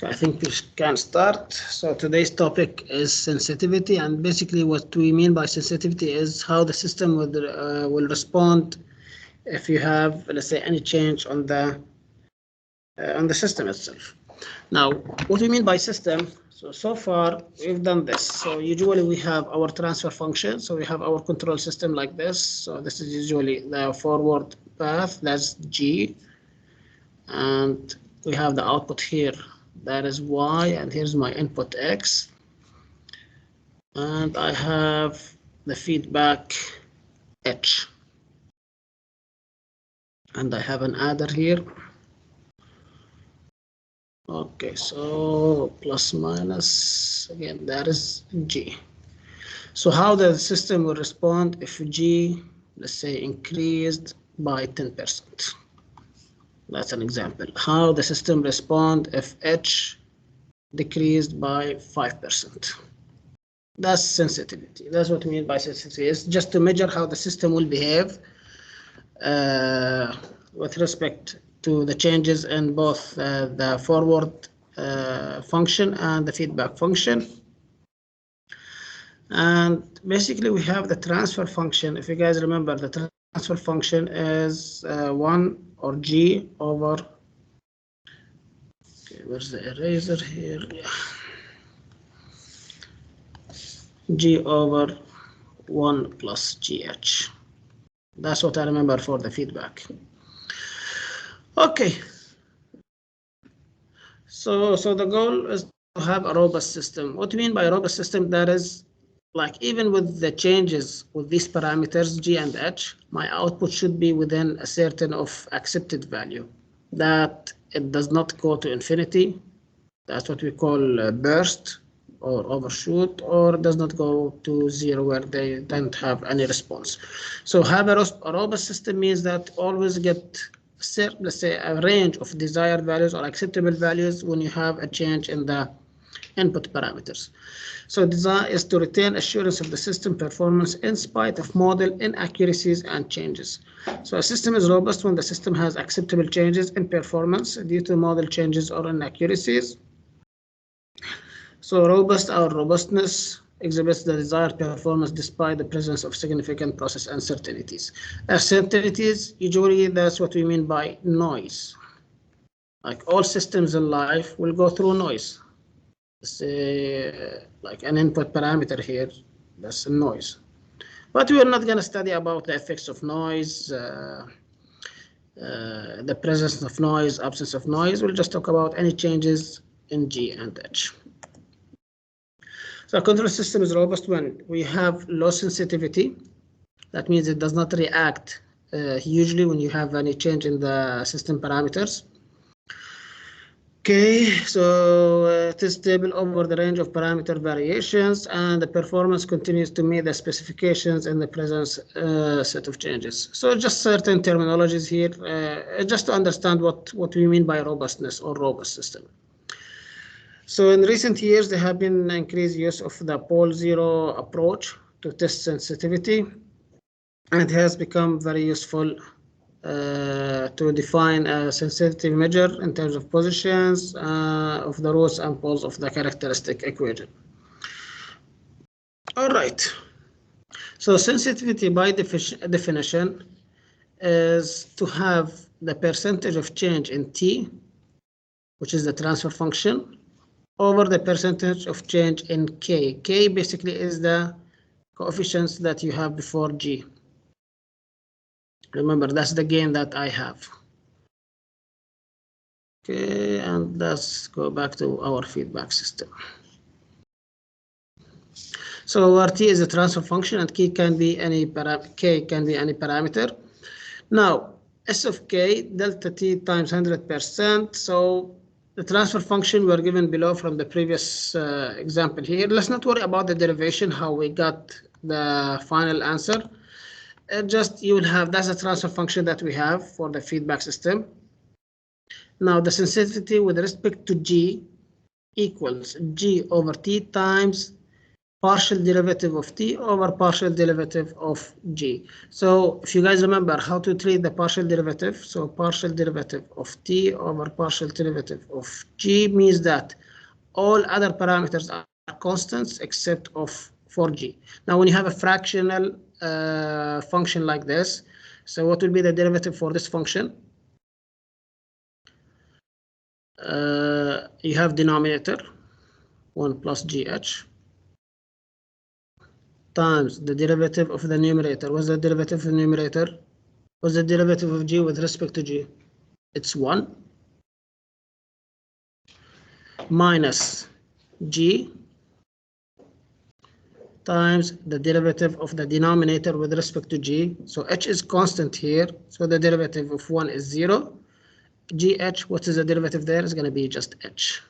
I think we can start. So today's topic is sensitivity, and basically what we mean by sensitivity is how the system will respond if you have, let's say, any change on the system itself. Now, what we mean by system, so far we've done this. So usually we have our transfer function. So we have our control system like this. So this is usually the forward path, that's G, and we have the output here, that is Y, and here's my input X, and I have the feedback H, and I have an adder here. Okay, so plus minus, again, that is G. So how the system will respond if G, let's say, increased by 10%. That's an example. How the system respond if H decreased by 5%. That's sensitivity. That's what we mean by sensitivity. It's just to measure how the system will behave with respect to the changes in both the forward function and the feedback function. And basically we have the transfer function. If you guys remember, the transfer function is 1 or G over, okay, where's the eraser here? Yeah. G over 1 plus GH. That's what I remember for the feedback. Okay. So the goal is to have a robust system. What do you mean by a robust system? That is, like, even with the changes with these parameters G and H, my output should be within a certain of accepted value, that it does not go to infinity. That's what we call burst or overshoot, or does not go to zero where they don't have any response. So have a robust system means that always get, let's say, a range of desired values or acceptable values when you have a change in the input parameters. So design is to retain assurance of the system performance in spite of model inaccuracies and changes. So a system is robust when the system has acceptable changes in performance due to model changes or inaccuracies. So robustness exhibits the desired performance despite the presence of significant process uncertainties. Uncertainties, usually that's what we mean by noise. Like all systems in life will go through noise. Say, like an input parameter here, that's a noise. But we are not going to study about the effects of noise, the presence of noise, absence of noise. We'll just talk about any changes in G and H. So a control system is robust when we have low sensitivity. That means it does not react hugely when you have any change in the system parameters. Okay, so it is stable over the range of parameter variations, and the performance continues to meet the specifications in the present set of changes. So just certain terminologies here, just to understand what we mean by robustness or robust system. So in recent years, there have been increased use of the pole zero approach to test sensitivity, and it has become very useful to define a sensitivity measure in terms of positions of the rows and poles of the characteristic equation. All right. So sensitivity by definition is to have the percentage of change in T, which is the transfer function, over the percentage of change in K. K basically is the coefficients that you have before G. Remember, that's the gain that I have. Okay, and let's go back to our feedback system. So our T is a transfer function, and K can be any parameter. Now, S of K, delta T times 100%. So the transfer function were given below from the previous example here. Let's not worry about the derivation, how we got the final answer. Just you will have, that's a transfer function that we have for the feedback system. Now the sensitivity with respect to G equals G over T times partial derivative of t over partial derivative of g. So if you guys remember how to treat the partial derivative, so partial derivative of t over partial derivative of g means that all other parameters are constants except for g. Now when you have a fractional function like this, so what will be the derivative for this function? You have denominator 1 plus gh times the derivative of the numerator. What's the derivative of the numerator? What's the derivative of g with respect to g? It's 1 minus g times the derivative of the denominator with respect to g. So h is constant here, so the derivative of 1 is 0. gh, what is the derivative there? Is going to be just h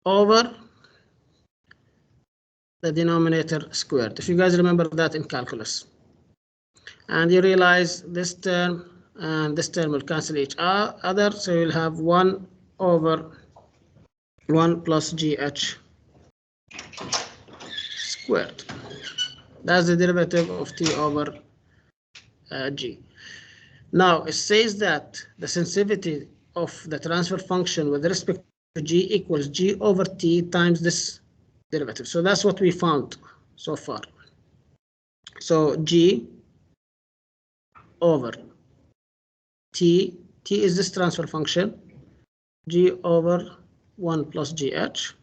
over the denominator squared. If you guys remember that in calculus, and you realize this term and this term will cancel each other, so you'll have 1 over 1 plus gh squared. That's the derivative of t over g. Now it says that the sensitivity of the transfer function with respect to g equals g over t times this derivative. So that's what we found so far. So g over t is this transfer function, g over 1 plus gh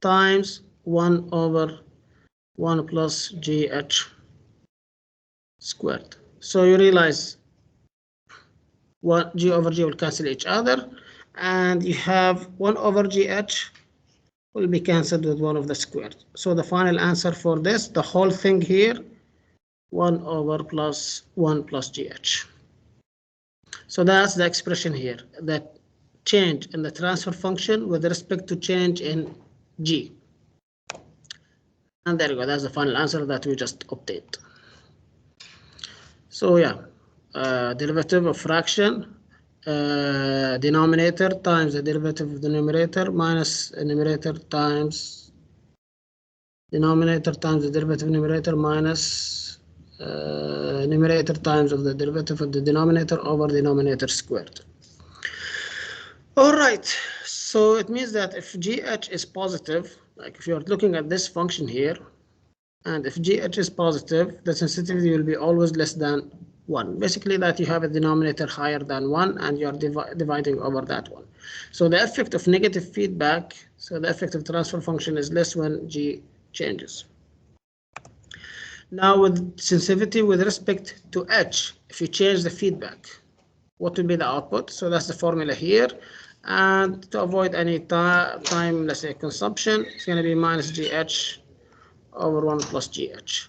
times 1 over 1 plus gh squared. So you realize what g over g will cancel each other, and you have 1 over gh will be cancelled with 1 of the squared. So the final answer for this, the whole thing here, 1 over plus 1 plus gh. So that's the expression here, that change in the transfer function with respect to change in g. And there you go, that's the final answer that we just obtained. So yeah, derivative of fraction, denominator times the derivative of the numerator minus numerator times denominator times the derivative of numerator minus numerator times of the derivative of the denominator over denominator squared. All right, so it means that if gh is positive, like if you're looking at this function here, and if gh is positive, the sensitivity will be always less than 1. Basically that you have a denominator higher than 1 and you're dividing over that one. So the effect of negative feedback, so the effective transfer function is less when g changes. Now with sensitivity with respect to h, if you change the feedback, what will be the output? So that's the formula here. And to avoid any time, let's say consumption, it's going to be minus gh over 1 plus gh.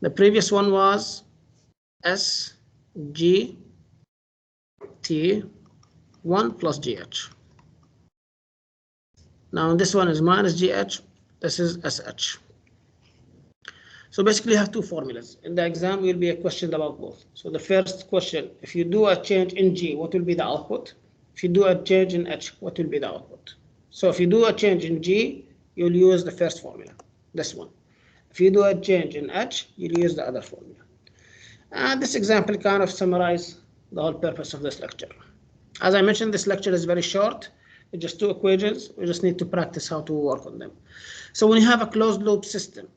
The previous one was s g t 1 plus gh. Now this one is minus gh, this is sh. So basically you have two formulas. In the exam will be a question about both. So the first question, if you do a change in g, what will be the output? If you do a change in h, what will be the output? So if you do a change in g, you'll use the first formula, this one. If you do a change in h, you'll use the other formula. And this example kind of summarizes the whole purpose of this lecture. As I mentioned, this lecture is very short. It's just two equations. We just need to practice how to work on them. So when you have a closed loop system,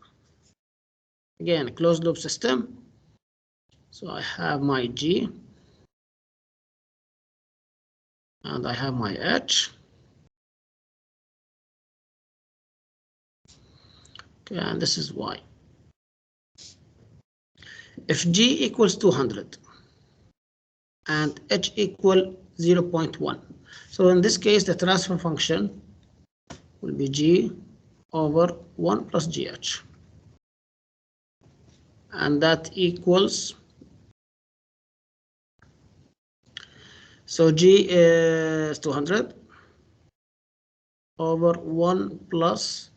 again, a closed loop system. So I have my g and I have my h. Okay, and this is y. If g equals 200 and h equal 0.1, so in this case the transfer function will be g over 1 plus gh, and that equals, so g is 200 over 1 plus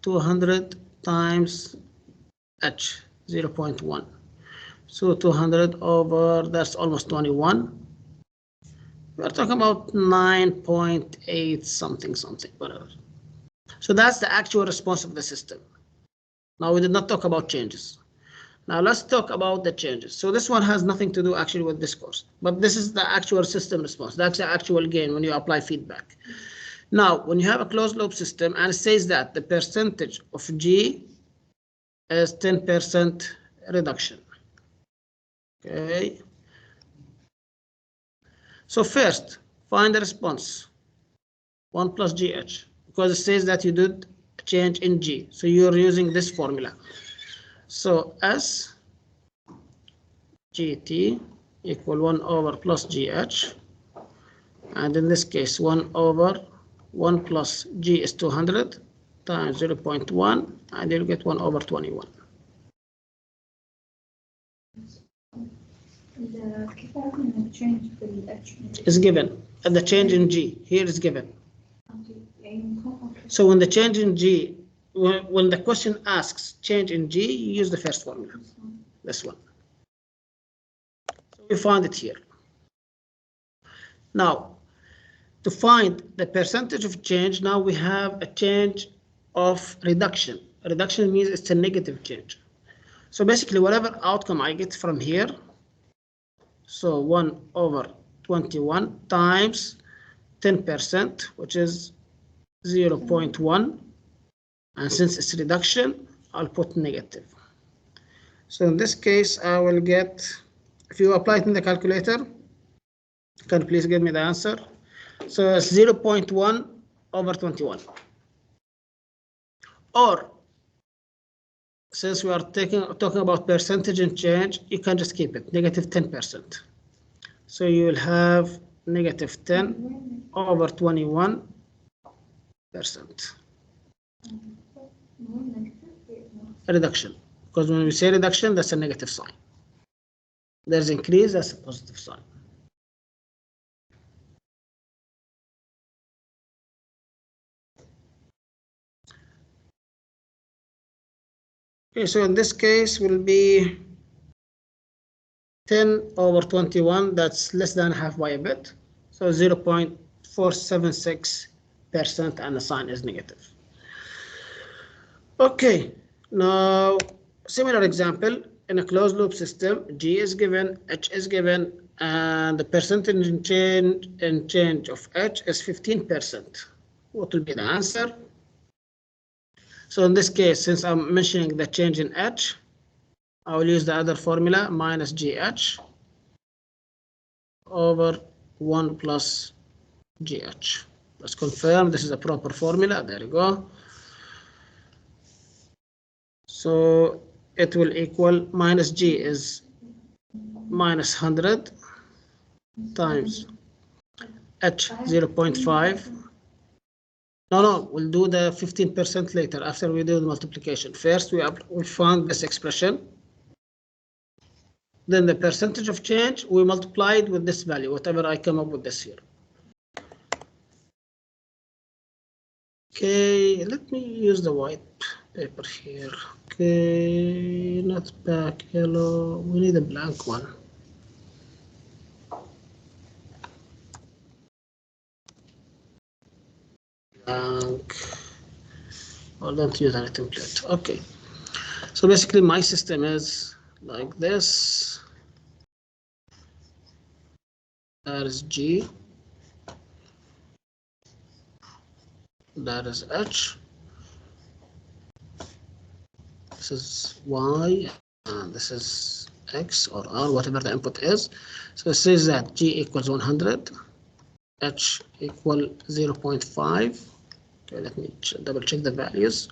200 times h, 0.1. So 200 over, that's almost 21. We're talking about 9.8 something, whatever. So that's the actual response of the system. Now we did not talk about changes. Now let's talk about the changes. So this one has nothing to do actually with this course, but this is the actual system response. That's the actual gain when you apply feedback. Now, when you have a closed loop system and it says that the percentage of G is 10% reduction. Okay. So first, find the response, 1 plus GH, because it says that you did a change in G. So you're using this formula. So S GT equal 1 over plus GH. And in this case, 1 over 1 plus G is 200 times 0.1, and you'll get 1 over 21. Is given, and the change in G here is given. So when the change in G, when the question asks change in G, you use the first formula, this one. So we find it here. Now, to find the percentage of change, now we have a change of reduction. Reduction means it's a negative change. So basically, whatever outcome I get from here, so 1 over 21 times 10%, which is 0.1. And since it's reduction, I'll put negative. So in this case, I will get, if you apply it in the calculator, can you please give me the answer? So it's 0.1 over 21. Or, since we are talking about percentage and change, you can just keep it, negative 10%. So you will have negative 10 over 21%. Reduction, because when we say reduction, that's a negative sign. There's increase, that's a positive sign. Okay, so in this case will be 10 over 21, that's less than half by a bit. So 0.476%, and the sign is negative. Okay, now similar example, in a closed loop system, G is given, H is given, and the percentage in change of H is 15%. What will be the answer? So in this case, since I'm mentioning the change in H, I will use the other formula, minus GH over 1 plus GH. Let's confirm this is a proper formula. There you go. So it will equal, minus G is minus 100 times H 0.5. No, we'll do the 15% later after we do the multiplication. First, we found this expression. Then the percentage of change, we multiplied with this value, whatever I come up with this here. Okay, let me use the white paper here. Okay, not black, yellow. We need a blank one. Blank. Or don't use any template. Okay. So basically, my system is like this. That is G. That is H. This is Y, and this is X or R, whatever the input is. So it says that G equals 100, H equal 0.5. Okay, let me double check the values.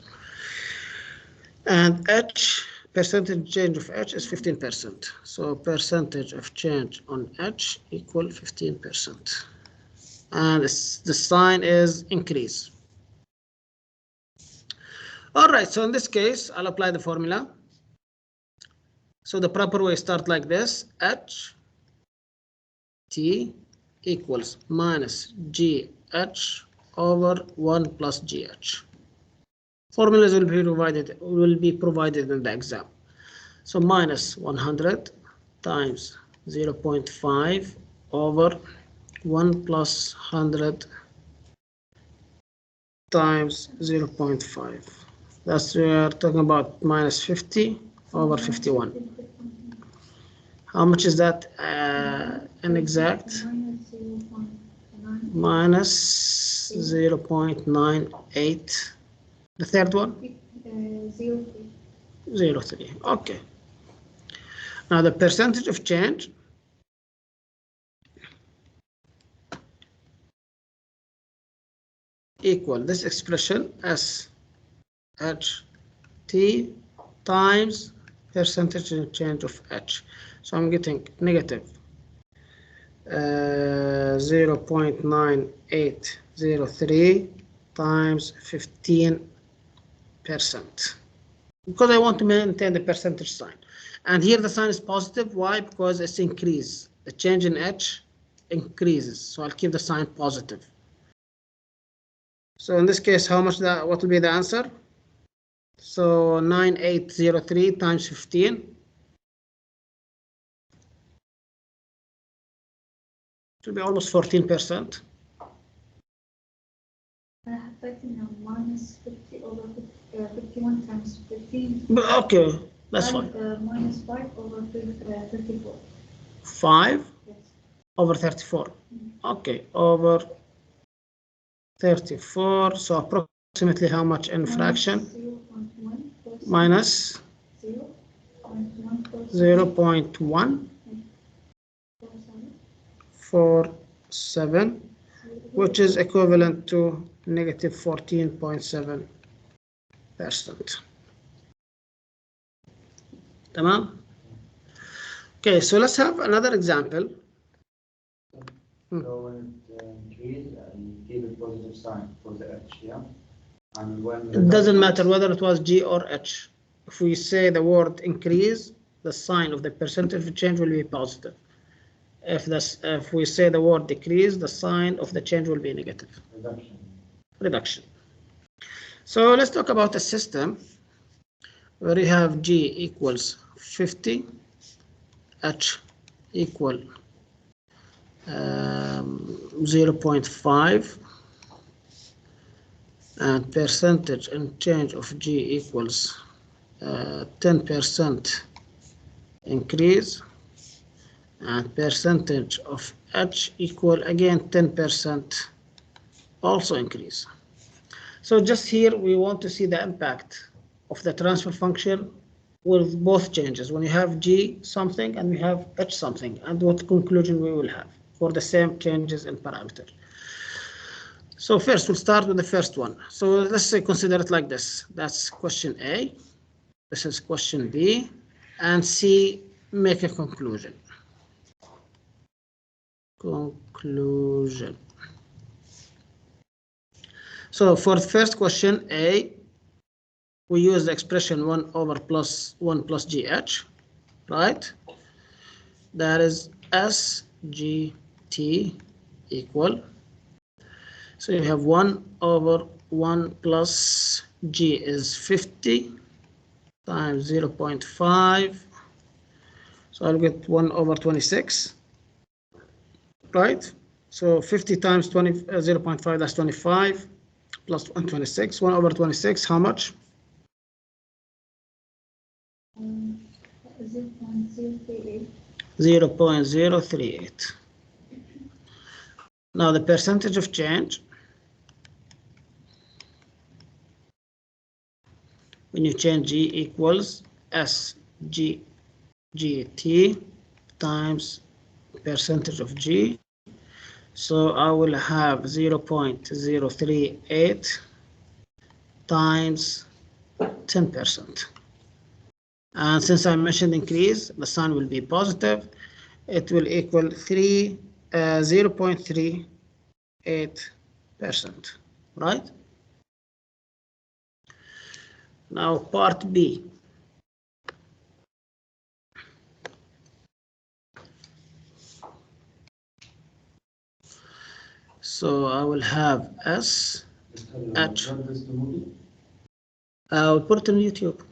And H, percentage change of H is 15%. So percentage of change on H equal 15%. And the sign is increase. All right, so in this case, I'll apply the formula. So the proper way start like this, H T equals minus GH over 1 plus GH. Formulas will be provided in the exam. So minus 100 times 0.5 over 1 plus 100 times 0.5. That's we are talking about minus 50 over 51. How much is that an exact? Minus 0.98. The third one? 0.3. Okay. Now the percentage of change equal this expression as h t times percentage change of h. So I'm getting negative 0.9803 times 15%, because I want to maintain the percentage sign. And here the sign is positive. Why? Because it's increase. The change in h increases. So I'll keep the sign positive. So in this case, how much that? What will be the answer? So 9803 times 15. It will be almost 14%. Minus 50 over 51 times 15. Okay, that's fine. Minus 5 over 34. 5 Yes. over 34. Okay, over 34. So approximately how much in fraction? Minus 0.147, which is equivalent to negative 14.7%. Tamam? Okay, so let's have another example. So when it increases, you give a positive sign for the H, yeah? And when it doesn't matter whether it was G or H. If we say the word increase, the sign of the percentage of change will be positive. If we say the word decrease, the sign of the change will be negative. Reduction. So let's talk about a system where you have G equals 50, H equal 0.5, and percentage and change of G equals 10% increase, and percentage of H equal again 10% also increase. So just here we want to see the impact of the transfer function with both changes, when you have G something and we have H something, and what conclusion we will have for the same changes in parameter. So first we'll start with the first one. So let's say consider it like this. That's question A. This is question B, and C, make a conclusion. Conclusion. So for the first question A, we use the expression 1 over plus 1 plus GH, right? That is SGT equal. So you have 1 over 1 plus G is 50 times 0.5. So I'll get 1 over 26, right? So 50 times 0.5, that's 25, plus 126. 1 over 26, how much? 0.038. 0.038. Now the percentage of change, when you change G equals SGT times percentage of G. So I will have 0.038 times 10%. And since I mentioned increase, the sign will be positive. It will equal 0.38%, right? Now part B. So I will have S H. I'll put it on YouTube,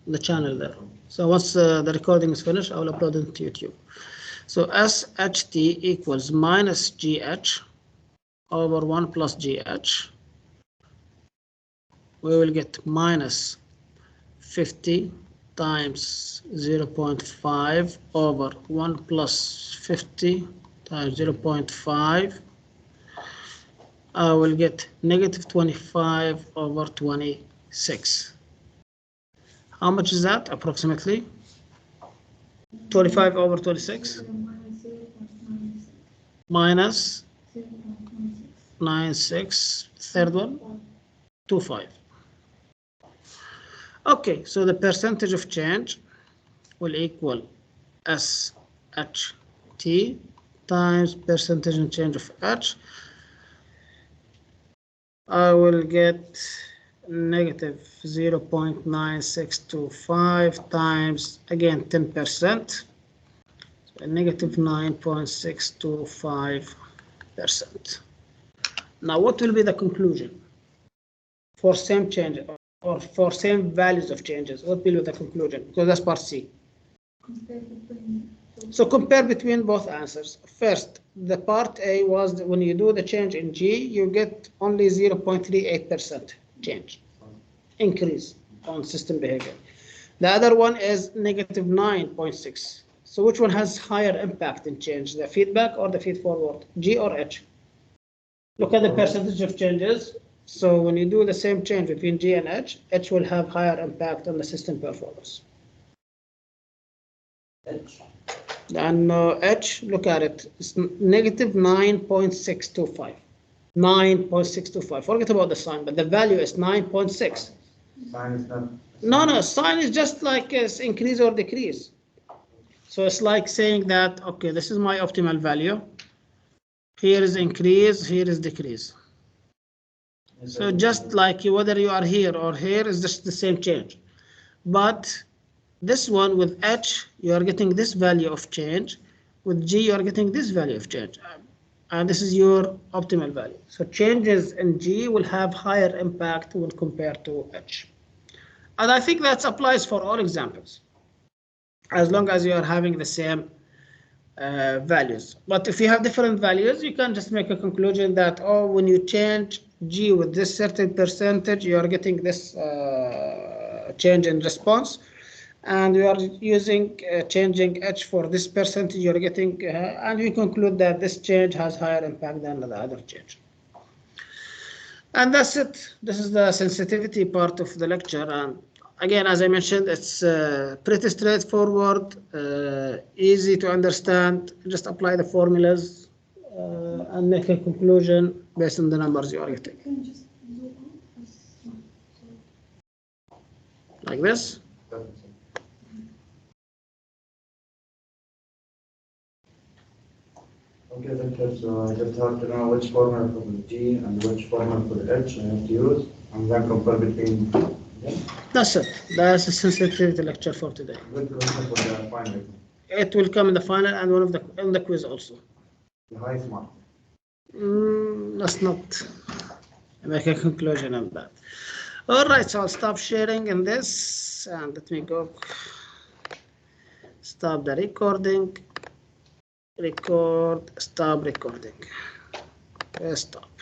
the channel there. So once the recording is finished, I will upload it to YouTube. So SHT equals minus GH over 1 plus GH we will get minus 50 times 0.5 over 1 plus 50 times 0.5. I will get negative 25 over 26. How much is that approximately? 25 over 26 minus 96. Third one, 25. Okay, so the percentage of change will equal SHT times percentage of change of H. I will get negative 0.9625 times, again, 10%, so negative 9.625%. Now, what will be the conclusion for same change or for same values of changes? What will be the conclusion? Because that's part C. So compare between both answers. First, the part A was that when you do the change in G, you get only 0.38% change, increase on system behavior. The other one is negative 9.6. So which one has higher impact in change, the feedback or the feed forward, G or H? Look at the percentage of changes. So when you do the same change between G and H will have higher impact on the system performance. H. And H, look at it, it's negative 9.625. 9.625. Forget about the sign, but the value is 9.6. Sign is not. No, sign is just like increase or decrease. So it's like saying that, okay, this is my optimal value. Here is increase, here is decrease. So just like whether you are here or here is just the same change. But this one with H, you are getting this value of change. With G, you are getting this value of change. And this is your optimal value. So changes in G will have higher impact when compared to H. And I think that applies for all examples, as long as you are having the same values. But if you have different values, you can just make a conclusion that, oh, when you change G with this certain percentage, you are getting this change in response. And we are using changing H for this percentage, you're getting, and we conclude that this change has higher impact than the other change. And that's it. This is the sensitivity part of the lecture. And again, as I mentioned, it's pretty straightforward, easy to understand. Just apply the formulas and make a conclusion based on the numbers you are getting. Like this. Okay, so I just have to know which formula for the G and which formula for the H I have to use, and then compare between them. That's it. That's the sensitivity lecture for today. Good question for the final. It will come in the final and one of the in the quiz also. The highest mark. Let's not make a conclusion on that. All right, so I'll stop sharing in this and let me go. Stop the recording. Record, stop recording. Stop.